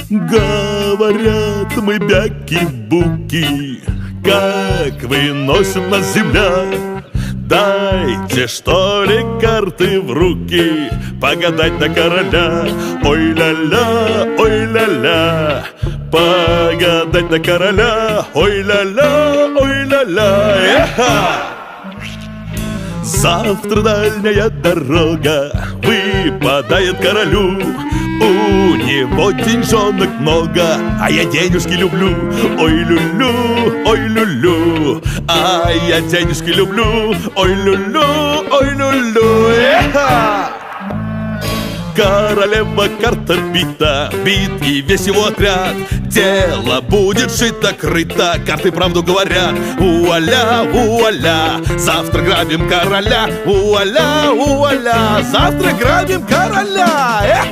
Говорят, мы бяки-буки, как выносит нас земля. Дайте, что ли, карты в руки, погадать на короля. Ой-ля-ля, погадать на короля. Ой-ля-ля, ой-ля-ля. Завтра дальняя дорога выпадает королю. У него деньжонок много, а я денежки люблю. Ой-лю-лю, ой-лю-лю, а я денежки люблю. Ой-лю-лю, ой-лю-лю. Королева карта бита, бит и весь его отряд. Дело будет шито-крыто, карты правду говорят. Вуаля, вуаля, завтра грабим короля. Вуаля, вуаля, завтра грабим короля.